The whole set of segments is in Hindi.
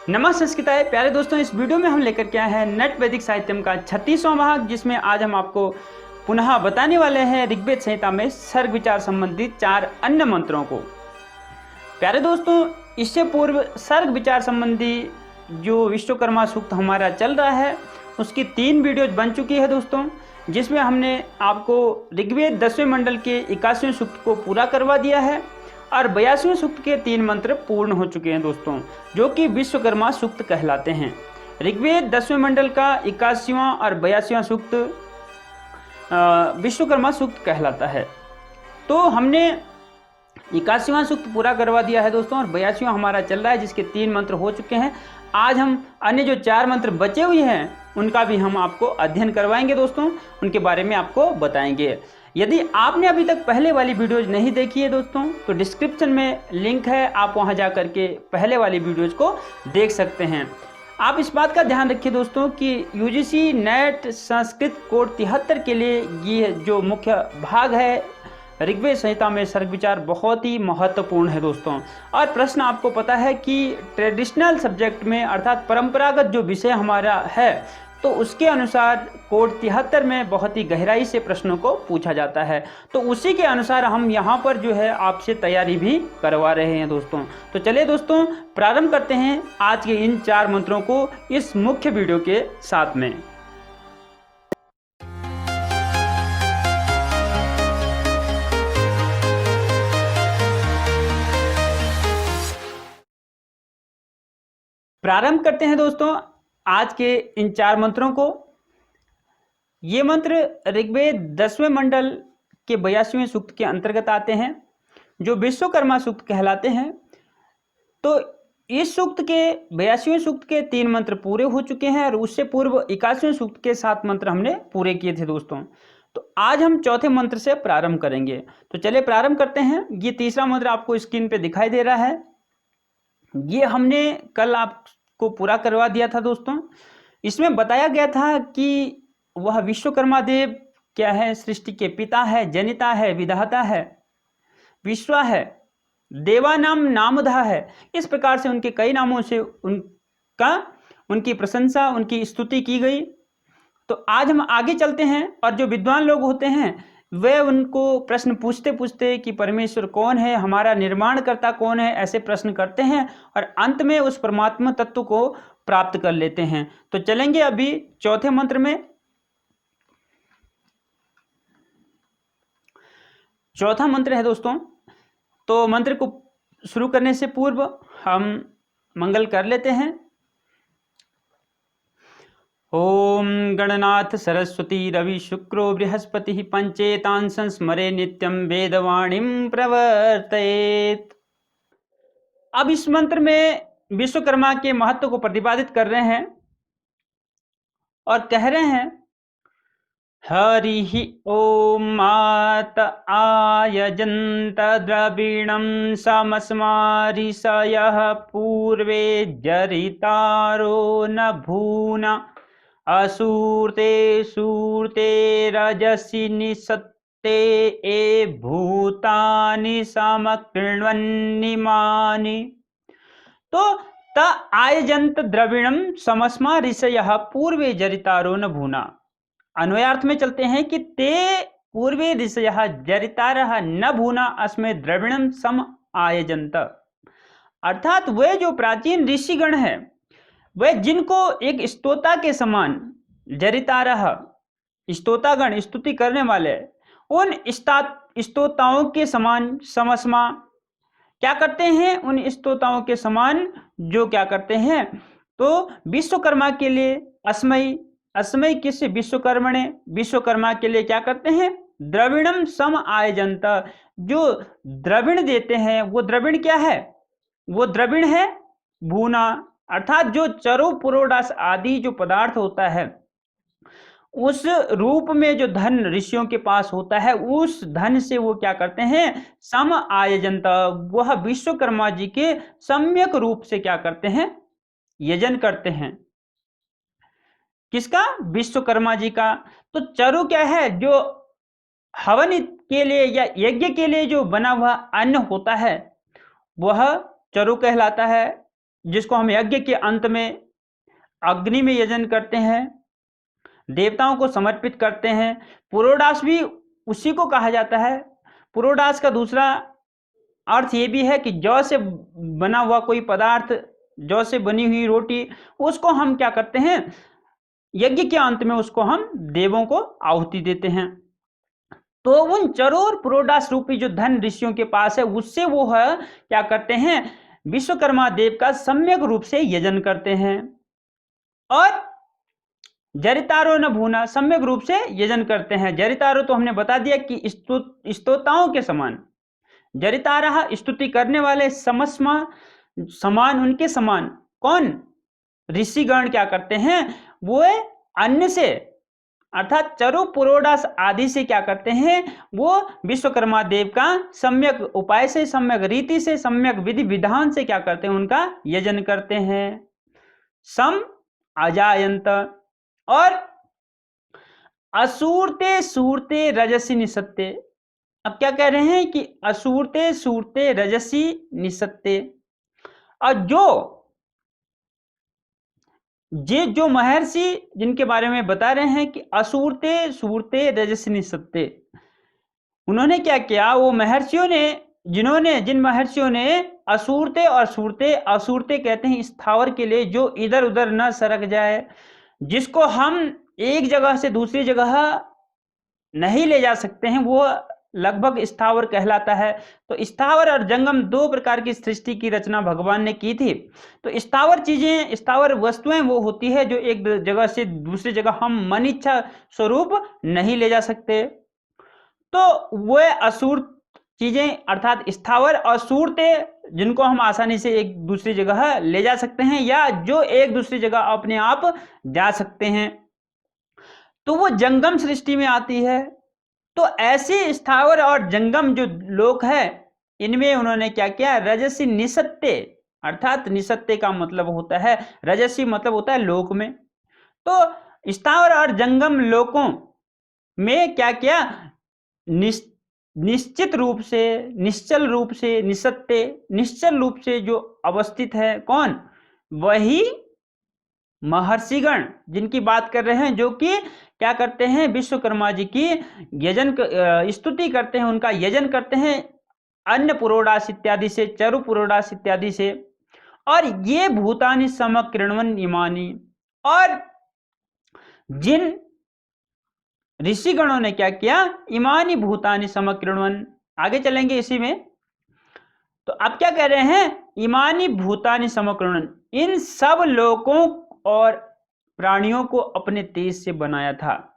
नमः संस्कृताय प्यारे दोस्तों, इस वीडियो में हम लेकर के आए हैं नट वैदिक साहित्यम का 36वां भाग, जिसमें आज हम आपको पुनः बताने वाले हैं ऋग्वेद संहिता में सर्ग विचार संबंधित 4 अन्य मंत्रों को। प्यारे दोस्तों, इससे पूर्व सर्ग विचार संबंधी जो विश्वकर्मा सूक्त हमारा चल रहा है उसकी 3 वीडियोज बन चुकी है दोस्तों, जिसमें हमने आपको ऋग्वेद 10वें मंडल के 81वें सूक्त को पूरा करवा दिया है और 82वें सूक्त के 3 मंत्र पूर्ण हो चुके हैं दोस्तों, जो कि विश्वकर्मा सूक्त कहलाते हैं। ऋग्वेद 10वें मंडल का 81वां और 82वां सूक्त विश्वकर्मा सूक्त कहलाता है। तो हमने 81वां सूक्त पूरा करवा दिया है दोस्तों और 82वां हमारा चल रहा है, जिसके 3 मंत्र हो चुके हैं। आज हम अन्य जो 4 मंत्र बचे हुए हैं उनका भी हम आपको अध्ययन करवाएंगे दोस्तों, उनके बारे में आपको बताएंगे। यदि आपने अभी तक पहले वाली वीडियोज नहीं देखी है दोस्तों, तो डिस्क्रिप्शन में लिंक है, आप वहां जा करके पहले वाली वीडियोज को देख सकते हैं। आप इस बात का ध्यान रखिए दोस्तों कि यूजीसी नेट संस्कृत कोड 73 के लिए ये जो मुख्य भाग है ऋग्वेद संहिता में सर्ग विचार बहुत ही महत्वपूर्ण है दोस्तों। और प्रश्न आपको पता है कि ट्रेडिशनल सब्जेक्ट में अर्थात परंपरागत जो विषय हमारा है तो उसके अनुसार कोड 73 में बहुत ही गहराई से प्रश्नों को पूछा जाता है, तो उसी के अनुसार हम यहाँ पर जो है आपसे तैयारी भी करवा रहे हैं दोस्तों। तो चलिए दोस्तों, प्रारंभ करते हैं आज के इन 4 मंत्रों को इस मुख्य वीडियो के साथ में। प्रारंभ करते हैं दोस्तों आज के इन 4 मंत्रों को। ये मंत्र ऋग्वेद 10वें मंडल के 82वें सूक्त के अंतर्गत आते हैं, जो विश्वकर्मा सूक्त कहलाते हैं। तो इस सूक्त के 82वें सूक्त के 3 मंत्र पूरे हो चुके हैं और उससे पूर्व 81वें सूक्त के 7 मंत्र हमने पूरे किए थे दोस्तों। तो आज हम चौथे मंत्र से प्रारंभ करेंगे। तो चलिए प्रारंभ करते हैं। ये तीसरा मंत्र आपको स्क्रीन पे दिखाई दे रहा है। ये हमने कल आपको पूरा करवा दिया था दोस्तों। इसमें बताया गया था कि वह विश्वकर्मा देव क्या है, सृष्टि के पिता है, जनिता है, विधाता है, विश्वा है, देवानाम नामधा है। इस प्रकार से उनके कई नामों से उनकी प्रशंसा, उनकी स्तुति की गई। तो आज हम आगे चलते हैं और जो विद्वान लोग होते हैं वे उनको प्रश्न पूछते पूछते कि परमेश्वर कौन है, हमारा निर्माणकर्ता कौन है, ऐसे प्रश्न करते हैं और अंत में उस परमात्मा तत्व को प्राप्त कर लेते हैं। तो चलेंगे अभी चौथे मंत्र में। चौथा मंत्र है दोस्तों। तो मंत्र को शुरू करने से पूर्व हम मंगल कर लेते हैं। ओम गणनाथ सरस्वती रवि शुक्रो बृहस्पति पंचेतान संस्मरे नित्यम वेदवाणीं प्रवर्तयेत्। अब इस मंत्र में विश्वकर्मा के महत्व को प्रतिपादित कर रहे हैं और कह रहे हैं हरि ओम मात आयजंत द्रविणं समस्मारिषयः पूर्वे जरितारो न भूना असूर्ते सूर्ते रजसि निसत्ते ए भूतानि समकृण्वन्निमानि। तो त आयजंत द्रविणं समस्मा ऋषयः पूर्वे जरितारो न भूना। अन्वयार्थ में चलते हैं कि ते पूर्वे ऋषयः जरितारः न भूना अस्मै द्रविणं सम आयजंत। अर्थात वे जो प्राचीन ऋषिगण है वे जिनको एक स्तोता के समान, जरितारः स्तोतागण स्तुति करने वाले, उन स्तोताओं के समान समस्मा क्या करते हैं, उन स्तोताओं के समान जो क्या करते हैं तो विश्वकर्मा के लिए अस्मै, अस्मै किस विश्वकर्मणे, विश्वकर्मा के लिए क्या करते हैं द्रविणम सम आयजंत। जो द्रविण देते हैं वो द्रविण क्या है, वो द्रविण है भूना, अर्थात जो चरो पुरोडास आदि जो पदार्थ होता है उस रूप में जो धन ऋषियों के पास होता है उस धन से वो क्या करते हैं सम आयजंत, वह विश्वकर्मा जी के सम्यक रूप से क्या करते हैं यजन करते हैं। किसका, विश्वकर्मा जी का। तो चरु क्या है, जो हवन के लिए या यज्ञ के लिए जो बना हुआ अन्न होता है वह चरु कहलाता है। जिसको हम यज्ञ के अंत में अग्नि में यजन करते हैं, देवताओं को समर्पित करते हैं। पुरोडास भी उसी को कहा जाता है। पुरोडास का दूसरा अर्थ ये भी है कि जौ से बना हुआ कोई पदार्थ, जौ से बनी हुई रोटी, उसको हम क्या करते हैं, यज्ञ के अंत में उसको हम देवों को आहुति देते हैं। तो उन चरोर पुरोडास रूपी जो धन ऋषियों के पास है, उससे वो है क्या करते हैं, विश्वकर्मा देव का सम्यक रूप से यजन करते हैं। और जरितारो न भूना, सम्यक रूप से यजन करते हैं। जरितारो तो हमने बता दिया कि स्तोताओं के समान, जरितारः स्तुति करने वाले, समस्मा समान, उनके समान। कौन? ऋषिगण क्या करते हैं, वो अन्य से अर्थात चरु पुरोडास आदि से क्या करते हैं, वो विश्वकर्मा देव का सम्यक उपाय से, सम्यक रीति से, सम्यक विधि विधान से क्या करते हैं, उनका यजन करते हैं। सम अजायंत, और असूरते सूरते रजसी निसत्ते। अब क्या कह रहे हैं कि असूरते सूरते रजसी निसत्ते, और जो महर्षि जिनके बारे में बता रहे हैं कि असूरते सूरते रजसी निसत्ते, उन्होंने क्या किया, वो महर्षियों ने, जिन महर्षियों ने असूरते और सूरते, असूरते कहते हैं स्थावर के लिए जो इधर उधर न सरक जाए, जिसको हम एक जगह से दूसरी जगह नहीं ले जा सकते हैं, वो लगभग स्थावर कहलाता है। तो स्थावर और जंगम दो प्रकार की सृष्टि की रचना भगवान ने की थी। तो स्थावर चीजें, स्थावर वस्तुएं वो होती है जो एक जगह से दूसरी जगह हम मन इच्छा स्वरूप नहीं ले जा सकते। तो वह असुर चीजें अर्थात स्थावर और सूरते, जिनको हम आसानी से एक दूसरी जगह ले जा सकते हैं या जो एक दूसरी जगह अपने आप जा सकते हैं, तो वो जंगम सृष्टि में आती है। तो ऐसे स्थावर और जंगम जो लोक है, इनमें उन्होंने क्या किया, रजसी निसत्ते, अर्थात निसत्ते का मतलब होता है, रजसी मतलब होता है लोक में। तो स्थावर और जंगम लोकों में क्या किया, निश्चित रूप से, निश्चल रूप से, निसत्ते, निश्चल रूप से जो अवस्थित है, कौन, वही महर्षिगण जिनकी बात कर रहे हैं, जो कि क्या करते हैं, विश्वकर्मा जी की यजन स्तुति करते हैं, उनका यजन करते हैं अन्य पुरोडास इत्यादि से, चरु पुरोडास इत्यादि से। और ये भूतानि समकृण्वन इमानि, और जिन ऋषिगणों ने क्या किया, इमानी भूतानि समकृण्वन, आगे चलेंगे इसी में। तो अब क्या कह रहे हैं, इमानी भूतानि समकृण्वन, इन सब लोकों और प्राणियों को अपने तेज से बनाया था।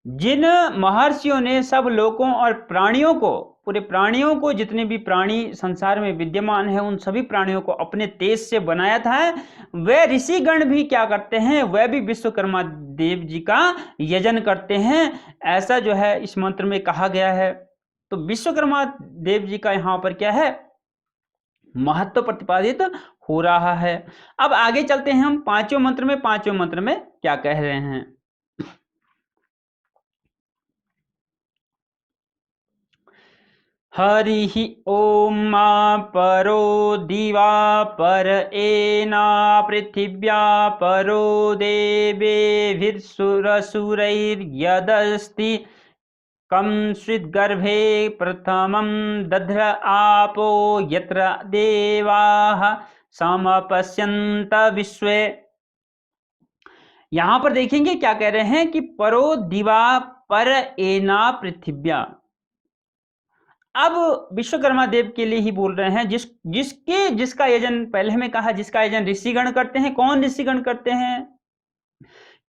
जिन महर्षियों ने सब लोकों और प्राणियों को, पूरे प्राणियों को, जितने भी प्राणी संसार में विद्यमान है, उन सभी प्राणियों को अपने तेज से बनाया था, वे ऋषिगण भी क्या करते हैं, वह भी विश्वकर्मा देव जी का यजन करते हैं। ऐसा जो है इस मंत्र में कहा गया है। तो विश्वकर्मा देव जी का यहाँ पर क्या है, महत्व प्रतिपादित हो रहा है। अब आगे चलते हैं हम पांचवें मंत्र में। पांचवें मंत्र में क्या कह रहे हैं, हरि ओम मा परो दिवा पर एना पृथिव्या परो देवेभिर्सुरसुरैर्यदस्ति कंसिद्गर्भे प्रथमं दध्र आपो यत्र देवाः समपश्यन्त विश्वे। यहां पर देखेंगे क्या कह रहे हैं कि परो दिवा पर एना पृथिव्या। अब विश्वकर्मा देव के लिए ही बोल रहे हैं, जिसका यजन पहले में कहा, जिसका यजन ऋषिगण करते हैं। कौन ऋषिगण करते हैं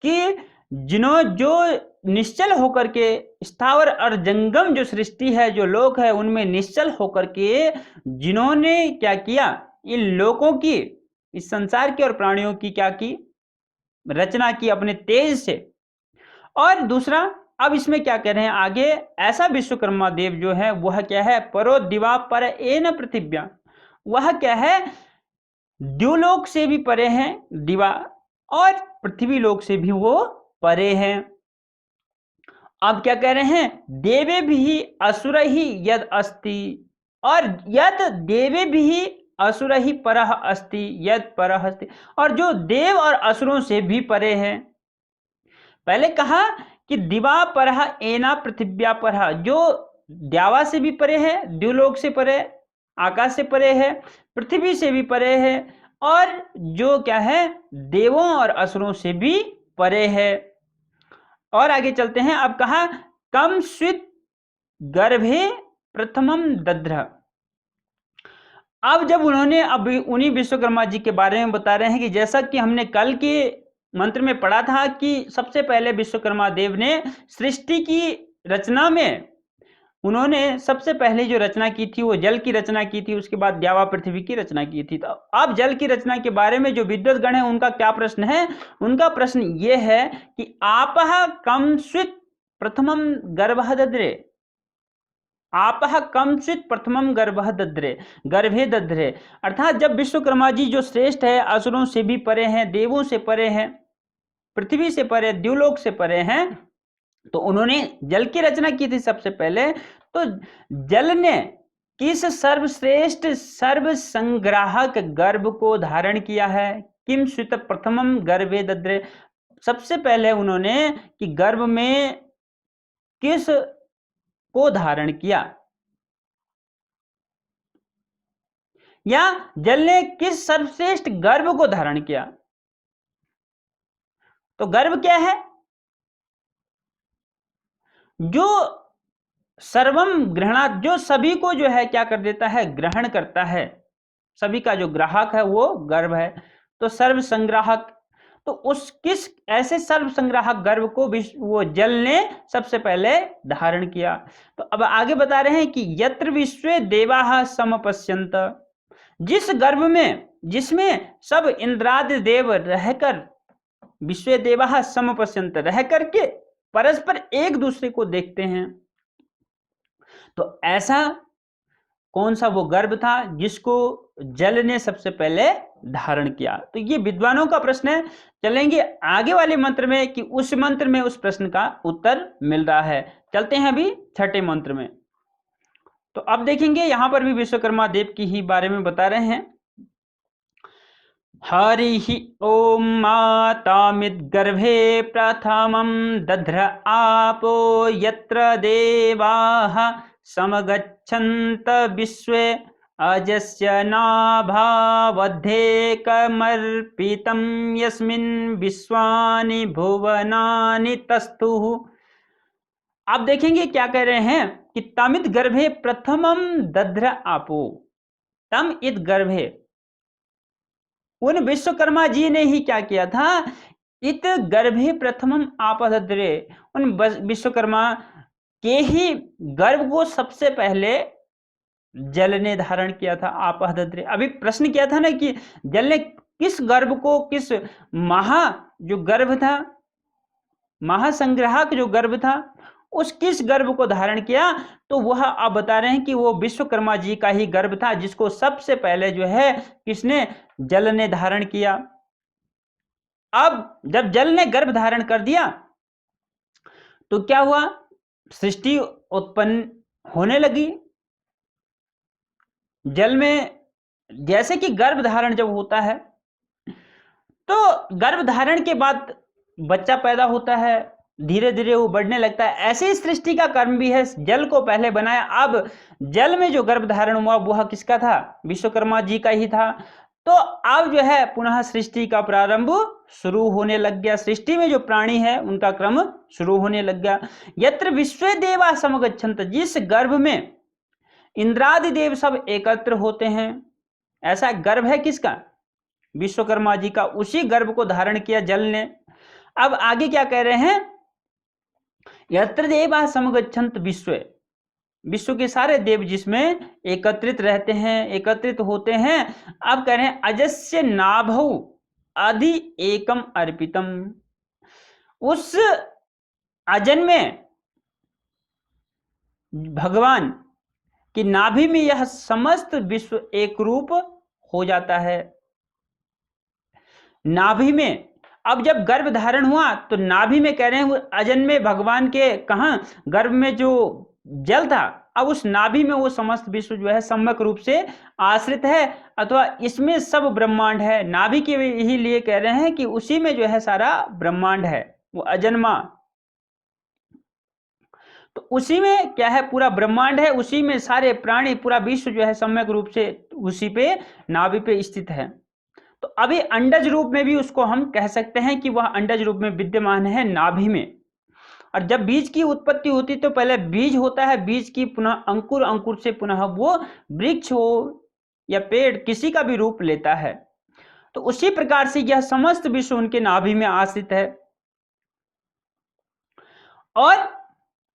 कि जो निश्चल होकर के, स्थावर और जंगम जो सृष्टि है, जो लोक है, उनमें निश्चल होकर के जिन्होंने क्या किया, इन लोकों की, इस संसार की और प्राणियों की क्या की, रचना की अपने तेज से। और दूसरा, अब इसमें क्या कह रहे हैं आगे, ऐसा विश्वकर्मा देव जो है वह क्या है, परो दिवा पर एन पृथिव्या, वह क्या है, द्युलोक से भी परे हैं दिवा, और पृथ्वी लोक से भी वो परे हैं। अब क्या कह रहे हैं, देवे भी असुर ही यद अस्ति, और यद देवे भी असुर ही परः अस्ति यद परः अस्ति, और जो देव और असुरों से भी परे है। पहले कहा कि दिवा परः एना पृथिव्या परः, जो द्यावा से भी परे है, द्युलोक से परे, आकाश से परे है, पृथ्वी से भी परे है, और जो क्या है देवों और असुरों से भी परे है। और आगे चलते हैं। अब कहा कम स्वित गर्भे प्रथमम दध्र। अब जब उन्होंने अभी उन्हीं विश्वकर्मा जी के बारे में बता रहे हैं कि जैसा कि हमने कल के मंत्र में पढ़ा था कि सबसे पहले विश्वकर्मा देव ने सृष्टि की रचना में उन्होंने सबसे पहले जो रचना की थी वो जल की रचना की थी, उसके बाद द्यावा पृथ्वी की रचना की थी। तो अब जल की रचना के बारे में जो विद्वत गण है उनका क्या प्रश्न है? उनका प्रश्न ये है कि आपः कम स्वित प्रथमम गर्भः दद्रे, आपः कम स्वित प्रथमम गर्भः दद्रे, गर्भे दद्रे। अर्थात जब विश्वकर्मा जी जो श्रेष्ठ है, असुरों से भी परे हैं, देवों से परे हैं, पृथ्वी से परे, द्युलोक से परे हैं, तो उन्होंने जल की रचना की थी सबसे पहले। तो जल ने किस सर्वश्रेष्ठ सर्व संग्राहक गर्भ को धारण किया है? किम स्वित प्रथमम गर्भे दद्रे, सबसे पहले उन्होंने कि गर्भ में किस को धारण किया, या जल ने किस सर्वश्रेष्ठ गर्भ को धारण किया? तो गर्भ क्या है? जो सर्वम ग्रहणात, जो सभी को जो है क्या कर देता है, ग्रहण करता है, सभी का जो ग्राहक है वो गर्भ है। तो सर्व संग्राहक, तो उस किस ऐसे सर्व संग्राहक गर्भ को वो जल ने सबसे पहले धारण किया। तो अब आगे बता रहे हैं कि यत्र विश्वे देवाः समपश्यन्त, जिस गर्भ में जिसमें सब इंद्रादि देव रहकर, विश्वे देवाः समपश्यन्त, रह करके परस्पर एक दूसरे को देखते हैं। तो ऐसा कौन सा वो गर्भ था जिसको जल ने सबसे पहले धारण किया? तो ये विद्वानों का प्रश्न है। चलेंगे आगे वाले मंत्र में कि उस मंत्र में उस प्रश्न का उत्तर मिल रहा है। चलते हैं अभी छठे मंत्र में। तो अब देखेंगे यहां पर भी विश्वकर्मा देव की ही बारे में बता रहे हैं। हरि ओम मातामिद्गर्भे प्रथमं दध्र आपो यत्र देवाः समगच्छन्त विश्वे अजस्य नाभावध्येकमर्पितं यस्मिन् विश्वानि भुवनानि तस्थुः। आप देखेंगे क्या कह रहे हैं कि तमित गर्भे प्रथमम दध्र आपो, तम इत गर्भे, उन विश्वकर्मा जी ने ही क्या किया था, इत गर्भे प्रथमम आपदद्रे, उन विश्वकर्मा के ही गर्भ को सबसे पहले जल ने धारण किया था। आपदद्रे, अभी प्रश्न किया था ना कि जल ने किस गर्भ को, किस महा जो गर्भ था, महासंग्राहक जो गर्भ था, उस किस गर्भ को धारण किया? तो वह अब बता रहे हैं कि वो विश्वकर्मा जी का ही गर्भ था जिसको सबसे पहले जो है किसने, जल ने धारण किया। अब जब जल ने गर्भ धारण कर दिया तो क्या हुआ, सृष्टि उत्पन्न होने लगी। जल में जैसे कि गर्भ धारण जब होता है तो गर्भ धारण के बाद बच्चा पैदा होता है, धीरे धीरे वो बढ़ने लगता है। ऐसे ही सृष्टि का कर्म भी है, जल को पहले बनाया, अब जल में जो गर्भ धारण हुआ वह किसका था, विश्वकर्मा जी का ही था। तो अब जो है पुनः सृष्टि का प्रारंभ शुरू होने लग गया, सृष्टि में जो प्राणी है उनका क्रम शुरू होने लग गया। यत्र विश्वे देवा समगच्छन्त, जिस गर्भ में इंद्रादि देव सब एकत्र होते हैं, ऐसा गर्भ है किसका, विश्वकर्मा जी का, उसी गर्भ को धारण किया जल ने। अब आगे क्या कह रहे हैं, यत्र देवा समगच्छन्त विश्व, विश्व के सारे देव जिसमें एकत्रित रहते हैं, एकत्रित होते हैं। अब कह रहे हैं अजस्य नाभौ अधि एकम अर्पितम, उस अजन में भगवान की नाभि में यह समस्त विश्व एक रूप हो जाता है। नाभि में, अब जब गर्भ धारण हुआ तो नाभि में कह रहे हैं अजन में भगवान के, कहां, गर्भ में जो जल था अब उस नाभि में वो समस्त विश्व जो है सम्यक रूप से आश्रित है, अथवा इसमें सब ब्रह्मांड है। नाभि के ही लिए कह रहे हैं कि उसी में जो है सारा ब्रह्मांड है, वो अजन्मा। तो उसी में क्या है, पूरा ब्रह्मांड है, उसी में सारे प्राणी, पूरा विश्व जो है सम्यक रूप से उसी पे नाभि पे स्थित है। तो अभी अंडज रूप में भी उसको हम कह सकते हैं कि वह अंडज रूप में विद्यमान है नाभि में। और जब बीज की उत्पत्ति होती तो पहले बीज होता है, बीज की पुनः अंकुर, अंकुर से पुनः वो वृक्ष हो या पेड़ किसी का भी रूप लेता है। तो उसी प्रकार से यह समस्त विश्व उनके नाभि में आश्रित है। और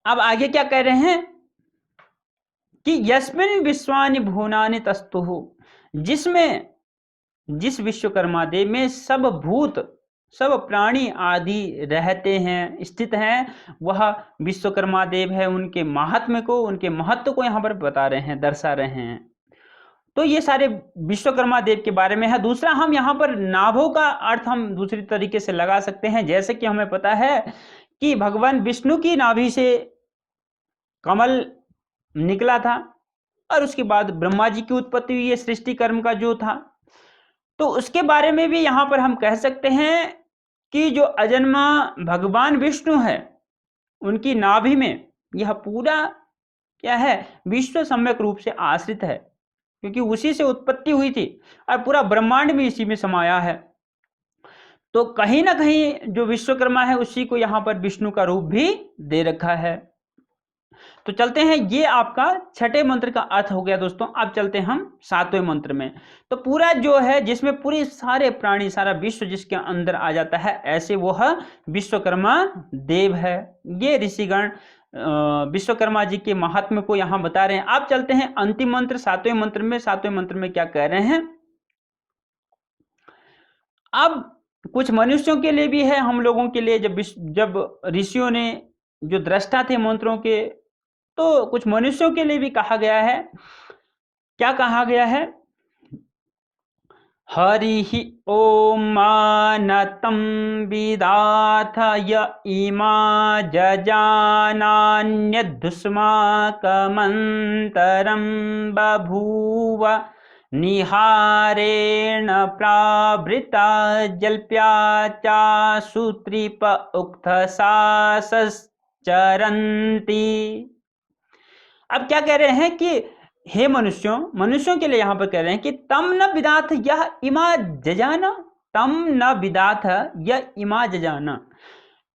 अब आगे क्या कह रहे हैं कि यस्मिन् विश्वानि भुवनानि तस्थुः, जिसमें, जिस विश्वकर्मा देव में सब भूत, सब प्राणी आदि रहते हैं, स्थित हैं, वह विश्वकर्मा देव है। उनके महात्म्य को, उनके महत्व को यहाँ पर बता रहे हैं, दर्शा रहे हैं। तो ये सारे विश्वकर्मा देव के बारे में है। दूसरा, हम यहाँ पर नाभों का अर्थ हम दूसरी तरीके से लगा सकते हैं। जैसे कि हमें पता है कि भगवान विष्णु की नाभि से कमल निकला था और उसके बाद ब्रह्मा जी की उत्पत्ति हुई है, सृष्टि कर्म का जो था। तो उसके बारे में भी यहां पर हम कह सकते हैं कि जो अजन्मा भगवान विष्णु है, उनकी नाभि में यह पूरा क्या है, विश्व सम्यक रूप से आश्रित है, क्योंकि उसी से उत्पत्ति हुई थी और पूरा ब्रह्मांड भी इसी में समाया है। तो कहीं ना कहीं जो विश्वकर्मा है उसी को यहां पर विष्णु का रूप भी दे रखा है। तो चलते हैं, ये आपका छठे मंत्र का अर्थ हो गया दोस्तों। अब चलते हैं हम सातवें मंत्र में। तो पूरा जो है, जिसमें पूरे सारे प्राणी, सारा विश्व जिसके अंदर आ जाता है, ऐसे वह विश्वकर्मा देव है। ये ऋषिगण विश्वकर्मा जी के महात्म्य को यहां बता रहे हैं। अब चलते हैं अंतिम मंत्र, सातवें मंत्र में। सातवें मंत्र में क्या कह रहे हैं, अब कुछ मनुष्यों के लिए भी है, हम लोगों के लिए। जब ऋषियों ने, जो दृष्टा थे मंत्रों के, तो कुछ मनुष्यों के लिए भी कहा गया है। क्या कहा गया है, हरि ओम मानतं विदाथ य इमा जजानान्यदुष्माकमन्तरं बभूव निहारेण प्रावृता जल्प्या चासुत्रिप उक्थसासश्चरन्ति। अब क्या कह रहे हैं कि हे मनुष्यों, मनुष्यों के लिए यहां पर कह रहे हैं कि तम न विदाथ यह इमा जजाना, तम न विदाथ यह इमा जजाना,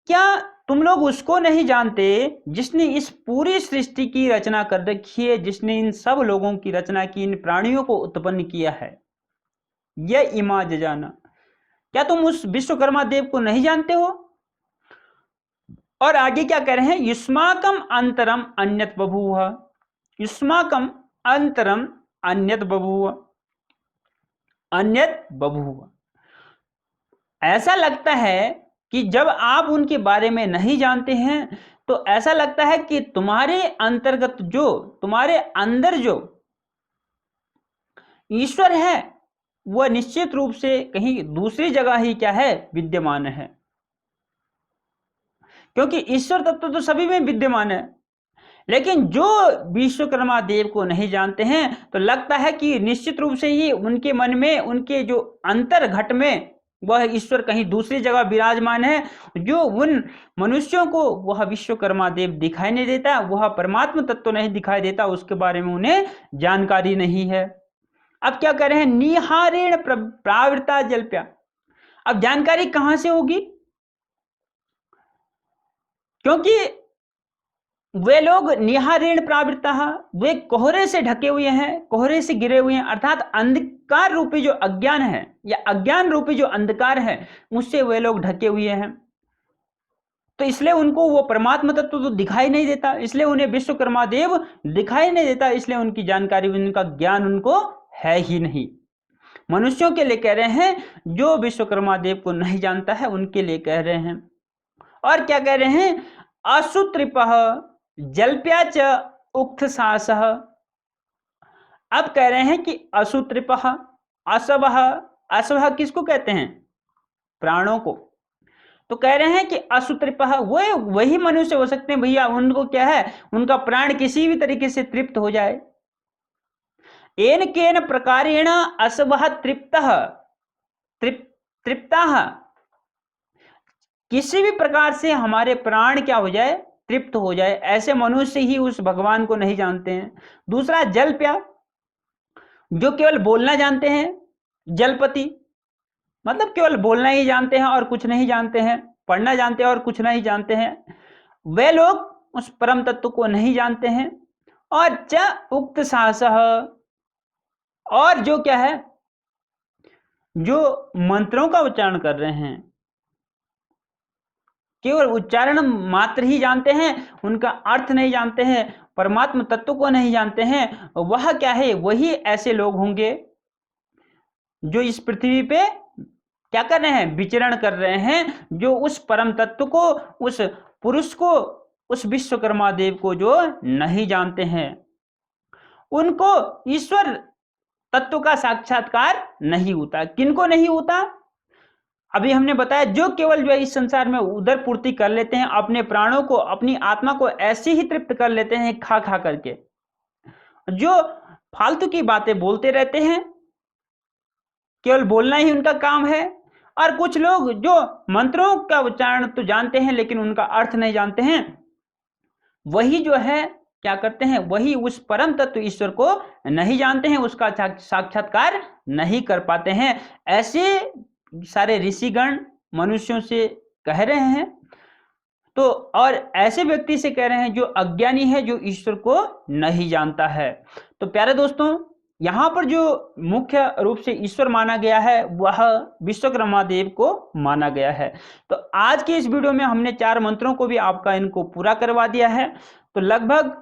क्या तुम लोग उसको नहीं जानते जिसने इस पूरी सृष्टि की रचना कर रखी है, जिसने इन सब लोगों की रचना की, इन प्राणियों को उत्पन्न किया है। यह इमा जजाना, क्या तुम उस विश्वकर्मा देव को नहीं जानते हो? और आगे क्या कह रहे हैं, युष्माकम अंतरम अन्यत बभूव, युष्माकम अंतरम अन्यत बभूव, अन्यत बभूव। ऐसा लगता है कि जब आप उनके बारे में नहीं जानते हैं, तो ऐसा लगता है कि तुम्हारे अंतर्गत, जो तुम्हारे अंदर जो ईश्वर है, वह निश्चित रूप से कहीं दूसरी जगह ही क्या है, विद्यमान है। क्योंकि ईश्वर तत्व तो सभी में विद्यमान है, लेकिन जो विश्वकर्मा देव को नहीं जानते हैं, तो लगता है कि निश्चित रूप से ही उनके मन में, उनके जो अंतर घट में, वह ईश्वर कहीं दूसरी जगह विराजमान है। जो उन मनुष्यों को वह विश्वकर्मा देव दिखाई नहीं देता, वह परमात्मा तत्व नहीं दिखाई देता, उसके बारे में उन्हें जानकारी नहीं है। अब क्या कह रहे हैं, निहारेण प्रावृता जल्प्या। अब जानकारी कहां से होगी, क्योंकि वे लोग निहारेण प्रावृता, वे कोहरे से ढके हुए हैं, कोहरे से गिरे हुए हैं, अर्थात अंधकार रूपी जो अज्ञान है, या अज्ञान रूपी जो अंधकार है, उससे वे लोग ढके हुए हैं। तो इसलिए उनको वो परमात्मा तत्व तो दिखाई नहीं देता, इसलिए उन्हें विश्वकर्मा देव दिखाई नहीं देता, इसलिए उनकी जानकारी, उनका ज्ञान उनको है ही नहीं। मनुष्यों के लिए कह रहे हैं, जो विश्वकर्मा देव को नहीं जानता है, उनके लिए कह रहे हैं। और क्या कह रहे हैं, असुत्रिपः जल्प्या च उक्थसासः। अब कह रहे हैं कि असुत्रिपः, असवः, असवः किसको कहते हैं, प्राणों को। तो कह रहे हैं कि असुतृपः वो वही मनुष्य हो सकते हैं भैया, उनको क्या है, उनका प्राण किसी भी तरीके से तृप्त हो जाए। येन केन प्रकारेण असवः तृप्ताः, किसी भी प्रकार से हमारे प्राण क्या हो जाए, तृप्त हो जाए, ऐसे मनुष्य ही उस भगवान को नहीं जानते हैं। दूसरा जलप्या, जो केवल बोलना जानते हैं, जलपति मतलब केवल बोलना ही जानते हैं और कुछ नहीं जानते हैं, पढ़ना जानते हैं और कुछ नहीं जानते हैं, वे लोग उस परम तत्व को नहीं जानते हैं। और च उक्त साहसः, और जो क्या है, जो मंत्रों का उच्चारण कर रहे हैं, केवल उच्चारण मात्र ही जानते हैं, उनका अर्थ नहीं जानते हैं, परमात्मा तत्व को नहीं जानते हैं, वह क्या है, वही ऐसे लोग होंगे जो इस पृथ्वी पे क्या कर रहे हैं, विचरण कर रहे हैं, जो उस परम तत्व को, उस पुरुष को, उस विश्वकर्मा देव को जो नहीं जानते हैं, उनको ईश्वर तत्व का साक्षात्कार नहीं होता। किनको नहीं होता, अभी हमने बताया, जो केवल जो है इस संसार में उदर पूर्ति कर लेते हैं, अपने प्राणों को, अपनी आत्मा को ऐसे ही तृप्त कर लेते हैं खा खा करके, जो फालतू की बातें बोलते रहते हैं, केवल बोलना ही उनका काम है। और कुछ लोग जो मंत्रों का उच्चारण तो जानते हैं लेकिन उनका अर्थ नहीं जानते हैं, वही जो है क्या करते हैं, वही उस परम तत्व ईश्वर को नहीं जानते हैं, उसका साक्षात्कार नहीं कर पाते हैं। ऐसे सारे ऋषिगण मनुष्यों से कह रहे हैं, तो और ऐसे व्यक्ति से कह रहे हैं जो अज्ञानी है, जो ईश्वर को नहीं जानता है। तो प्यारे दोस्तों, यहाँ पर जो मुख्य रूप से ईश्वर माना गया है वह विश्वकर्मा देव को माना गया है। तो आज के इस वीडियो में हमने 4 मंत्रों को भी आपका इनको पूरा करवा दिया है। तो लगभग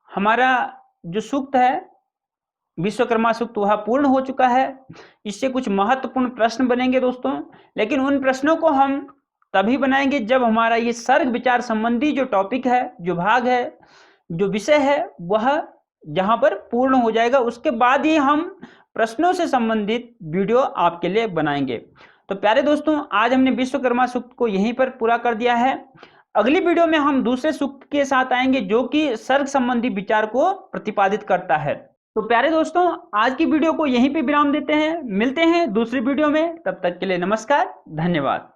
हमारा जो सूक्त है, विश्वकर्मा सूक्त, वह पूर्ण हो चुका है। इससे कुछ महत्वपूर्ण प्रश्न बनेंगे दोस्तों, लेकिन उन प्रश्नों को हम तभी बनाएंगे जब हमारा ये सर्ग विचार संबंधी जो टॉपिक है, जो भाग है, जो विषय है, वह जहां पर पूर्ण हो जाएगा, उसके बाद ही हम प्रश्नों से संबंधित वीडियो आपके लिए बनाएंगे। तो प्यारे दोस्तों, आज हमने विश्वकर्मा सूक्त को यहीं पर पूरा कर दिया है। अगली वीडियो में हम दूसरे सूक्त के साथ आएंगे जो कि सर्ग संबंधी विचार को प्रतिपादित करता है। तो प्यारे दोस्तों, आज की वीडियो को यहीं पे विराम देते हैं, मिलते हैं दूसरी वीडियो में, तब तक के लिए नमस्कार, धन्यवाद।